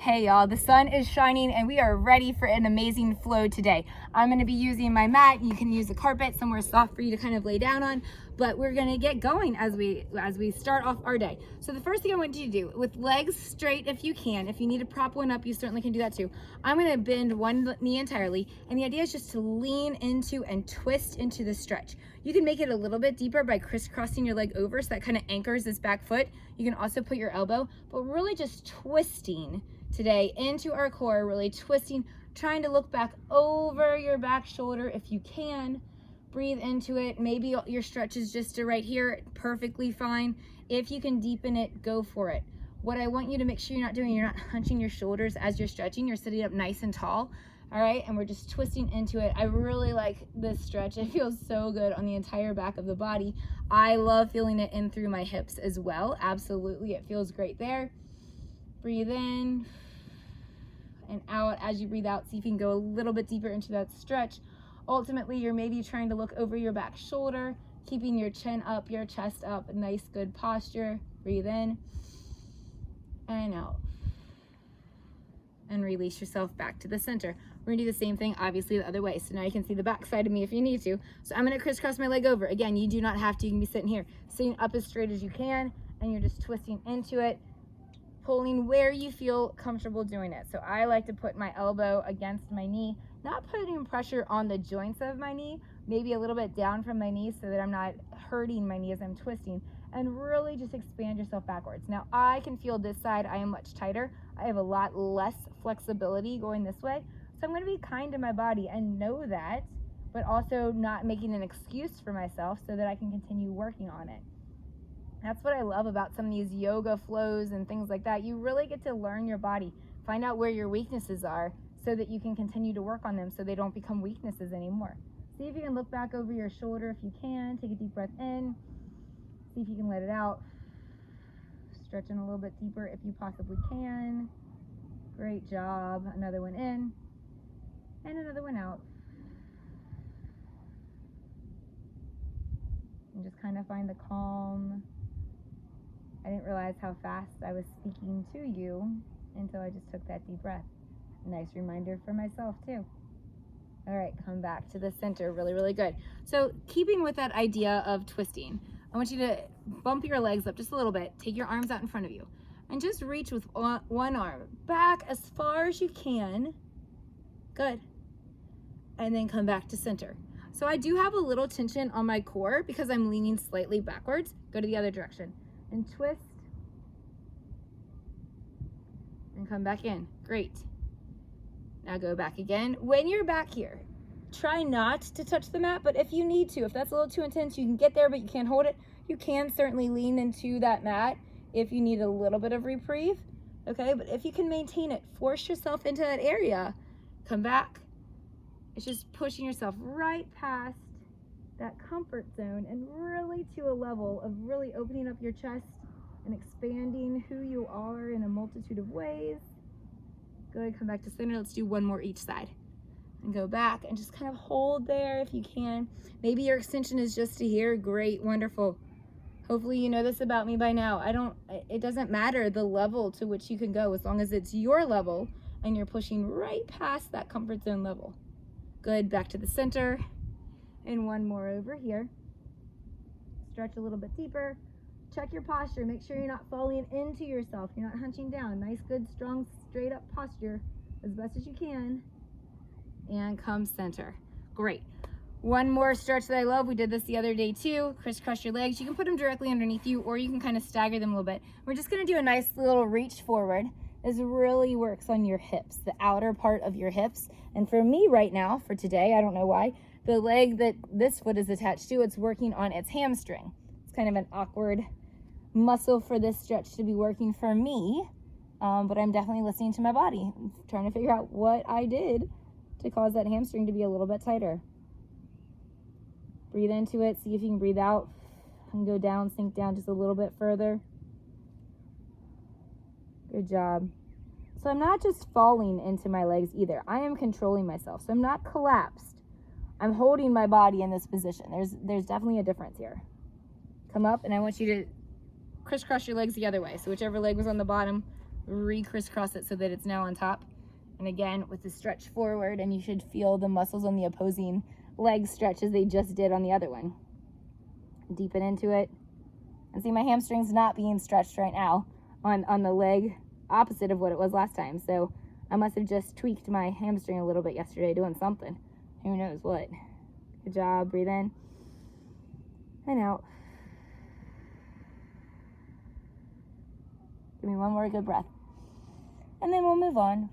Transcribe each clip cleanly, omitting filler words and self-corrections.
Hey y'all, the sun is shining and we are ready for an amazing flow today. I'm going to be using my mat. You can use a carpet somewhere soft for you to kind of lay down on, but we're going to get going as we start off our day. So the first thing I want you to do, with legs straight if you can, if you need to prop one up, you certainly can do that too. I'm going to bend one knee entirely, and the idea is just to lean into and twist into the stretch. You can make it a little bit deeper by crisscrossing your leg over so that kind of anchors this back foot. You can also put your elbow, but really just twisting today into our core, really twisting, trying to look back over your back shoulder if you can. Breathe into it. Maybe your stretch is just to right here, perfectly fine. If you can deepen it, go for it. What I want you to make sure you're not doing, you're not hunching your shoulders as you're stretching. You're sitting up nice and tall. All right, and we're just twisting into it. I really like this stretch. It feels so good on the entire back of the body. I love feeling it in through my hips as well. Absolutely, it feels great there. Breathe in and out. As you breathe out, see if you can go a little bit deeper into that stretch. Ultimately, you're maybe trying to look over your back shoulder, keeping your chin up, your chest up, nice, good posture. Breathe in and out. And release yourself back to the center. We're gonna do the same thing, obviously, the other way. So now you can see the back side of me if you need to. So I'm gonna crisscross my leg over. Again, you do not have to, you can be sitting here, sitting up as straight as you can, and you're just twisting into it, pulling where you feel comfortable doing it. So I like to put my elbow against my knee, not putting pressure on the joints of my knee, maybe a little bit down from my knee so that I'm not hurting my knee as I'm twisting, and really just expand yourself backwards. Now I can feel this side, I am much tighter. I have a lot less flexibility going this way. So I'm gonna be kind to my body and know that, but also not making an excuse for myself so that I can continue working on it. That's what I love about some of these yoga flows and things like that. You really get to learn your body, find out where your weaknesses are so that you can continue to work on them so they don't become weaknesses anymore. See if you can look back over your shoulder if you can. Take a deep breath in. See if you can let it out. Stretch in a little bit deeper if you possibly can. Great job. Another one in and another one out. And just kind of find the calm. I didn't realize how fast I was speaking to you until I just took that deep breath. Nice reminder for myself too. All right, come back to the center. Really, really good. So keeping with that idea of twisting, I want you to bump your legs up just a little bit. Take your arms out in front of you and just reach with one arm back as far as you can. Good. And then come back to center. So I do have a little tension on my core because I'm leaning slightly backwards. Go to the other direction and twist and come back in. Great. Now go back again. When you're back here, try not to touch the mat, but if you need to, if that's a little too intense, you can get there, but you can't hold it. You can certainly lean into that mat if you need a little bit of reprieve, okay? But if you can maintain it, force yourself into that area, come back. It's just pushing yourself right past that comfort zone and really to a level of really opening up your chest and expanding who you are in a multitude of ways. Good, come back to center. Let's do one more each side. And go back and just kind of hold there if you can. Maybe your extension is just to here. Great, wonderful. Hopefully you know this about me by now. It doesn't matter the level to which you can go as long as it's your level and you're pushing right past that comfort zone level. Good, back to the center. And one more over here. Stretch a little bit deeper. Check your posture. Make sure you're not falling into yourself. You're not hunching down. Nice, good, strong, straight up posture as best as you can. And come center. Great. One more stretch that I love. We did this the other day too. Crisscross your legs. You can put them directly underneath you or you can kind of stagger them a little bit. We're just going to do a nice little reach forward. This really works on your hips, the outer part of your hips. And for me right now, for today, I don't know why, the leg that this foot is attached to, it's working on its hamstring. It's kind of an awkward muscle for this stretch to be working for me, but I'm definitely listening to my body. I'm trying to figure out what I did to cause that hamstring to be a little bit tighter. Breathe into it, see if you can breathe out and go down, sink down just a little bit further. Good job. So I'm not just falling into my legs either. I am controlling myself. So I'm not collapsed. I'm holding my body in this position. There's definitely a difference here. Come up and I want you to crisscross your legs the other way. So whichever leg was on the bottom, re-crisscross it so that it's now on top. And again, with the stretch forward, and you should feel the muscles on the opposing leg stretch as they just did on the other one. Deepen into it. And see, my hamstring's not being stretched right now on the leg opposite of what it was last time. So I must have just tweaked my hamstring a little bit yesterday doing something. Who knows what. Good job. Breathe in and out. Give me one more good breath. And then we'll move on.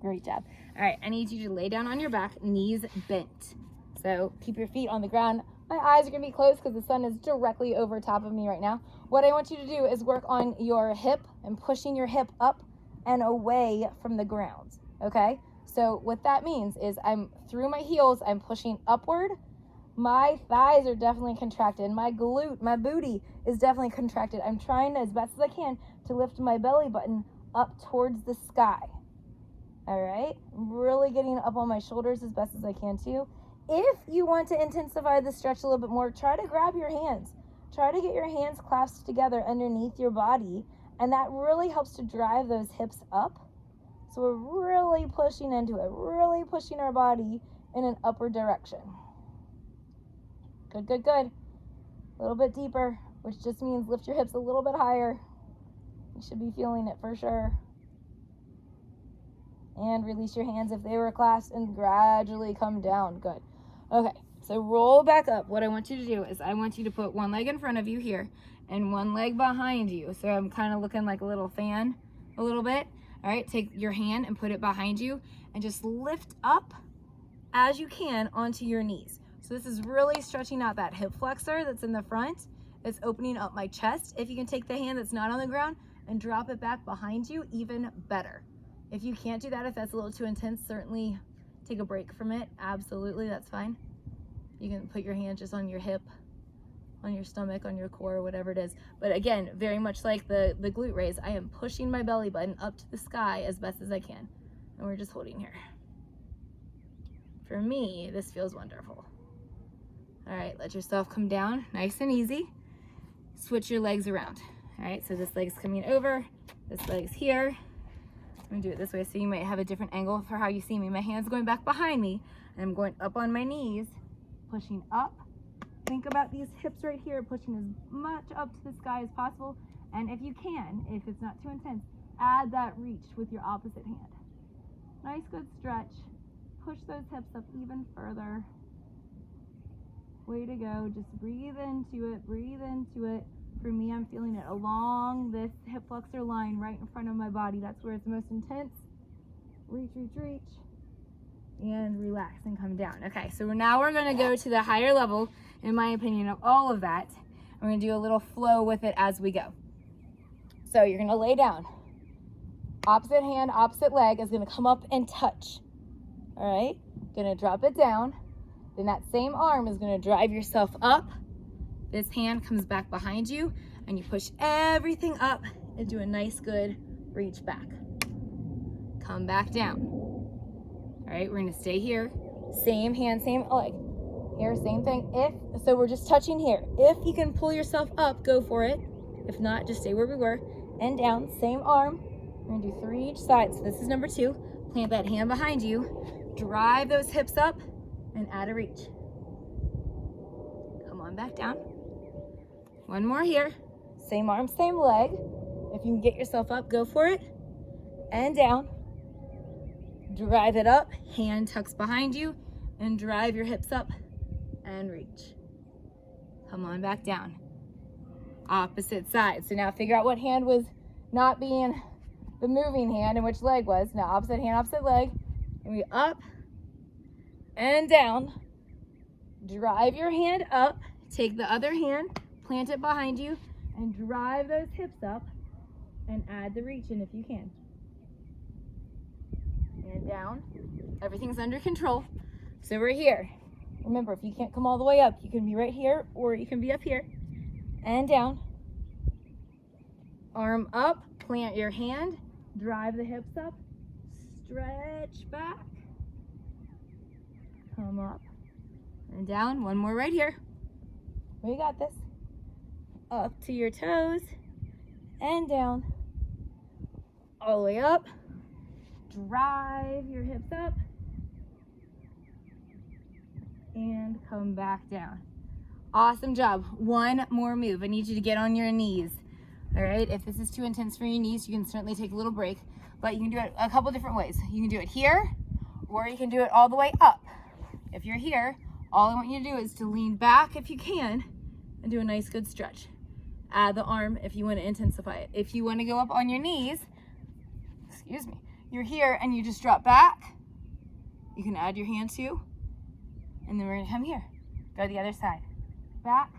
Great job. All right, I need you to lay down on your back, knees bent. So keep your feet on the ground. My eyes are gonna be closed because the sun is directly over top of me right now. What I want you to do is work on your hip and pushing your hip up and away from the ground, okay? So what that means is I'm through my heels, I'm pushing upward. My thighs are definitely contracted. My glute, my booty is definitely contracted. I'm trying as best as I can to lift my belly button up towards the sky. All right, really getting up on my shoulders as best as I can too. If you want to intensify the stretch a little bit more, try to grab your hands. Try to get your hands clasped together underneath your body, and that really helps to drive those hips up. So we're really pushing into it, really pushing our body in an upward direction. Good, good, good. A little bit deeper, which just means lift your hips a little bit higher. You should be feeling it for sure. And release your hands if they were clasped and gradually come down. Good. Okay, so roll back up. What I want you to do is I want you to put one leg in front of you here and one leg behind you. So I'm kind of looking like a little fan a little bit. All right, take your hand and put it behind you and just lift up as you can onto your knees. So this is really stretching out that hip flexor that's in the front. It's opening up my chest. If you can take the hand that's not on the ground and drop it back behind you, even better. If you can't do that, if that's a little too intense, certainly take a break from it. Absolutely, that's fine. You can put your hand just on your hip, on your stomach, on your core, whatever it is. But again, very much like the glute raise, I am pushing my belly button up to the sky as best as I can. And we're just holding here. For me, this feels wonderful. All right, let yourself come down, nice and easy. Switch your legs around. All right, so this leg's coming over, this leg's here. I'm gonna do it this way so you might have a different angle for how you see me. My hand's going back behind me, and I'm going up on my knees, pushing up. Think about these hips right here, pushing as much up to the sky as possible. And if you can, if it's not too intense, add that reach with your opposite hand. Nice, good stretch. Push those hips up even further. Way to go. Just breathe into it, breathe into it. For me, I'm feeling it along this hip flexor line right in front of my body. That's where it's most intense. Reach, reach, reach. And relax and come down. Okay, so now we're going to go to the higher level, in my opinion, of all of that. We're going to do a little flow with it as we go. So you're going to lay down. Opposite hand, opposite leg is going to come up and touch. All right, going to drop it down. Then that same arm is going to drive yourself up. This hand comes back behind you, and you push everything up and do a nice, good reach back. Come back down. All right, we're gonna stay here. Same hand, same leg. Here, same thing. So we're just touching here. If you can pull yourself up, go for it. If not, just stay where we were. And down, same arm. We're gonna do 3 each side. So this is number 2. Plant that hand behind you. Drive those hips up and add a reach. Come on back down. One more here. Same arm, same leg. If you can get yourself up, go for it. And down. Drive it up. Hand tucks behind you. And drive your hips up and reach. Come on back down. Opposite side. So now figure out what hand was not being the moving hand and which leg was. Now opposite hand, opposite leg. And we up and down. Drive your hand up. Take the other hand. Plant it behind you and drive those hips up and add the reach in if you can. And down. Everything's under control. So we're here. Remember, if you can't come all the way up, you can be right here or you can be up here. And down. Arm up. Plant your hand. Drive the hips up. Stretch back. Come up. And down. One more right here. We got this. Up to your toes, and down, all the way up. Drive your hips up and come back down. Awesome job. One more move. I need you to get on your knees. All right, if this is too intense for your knees, you can certainly take a little break, but you can do it a couple different ways. You can do it here, or you can do it all the way up. If you're here, all I want you to do is to lean back if you can and do a nice good stretch. Add the arm if you want to intensify it. If you want to go up on your knees, excuse me, you're here and you just drop back, you can add your hand too, and then we're gonna come here. Go to the other side. Back,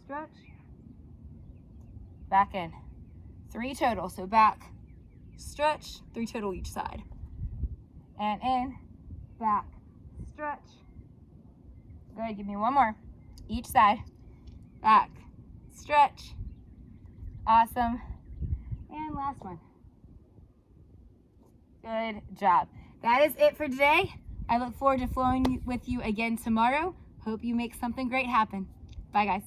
stretch, back in. 3 total, so back, stretch, 3 total each side. And in, back, stretch. Good, give me one more. Each side, back, stretch. Awesome. And last one. Good job. That is it for today. I look forward to flowing with you again tomorrow. Hope you make something great happen. Bye, guys.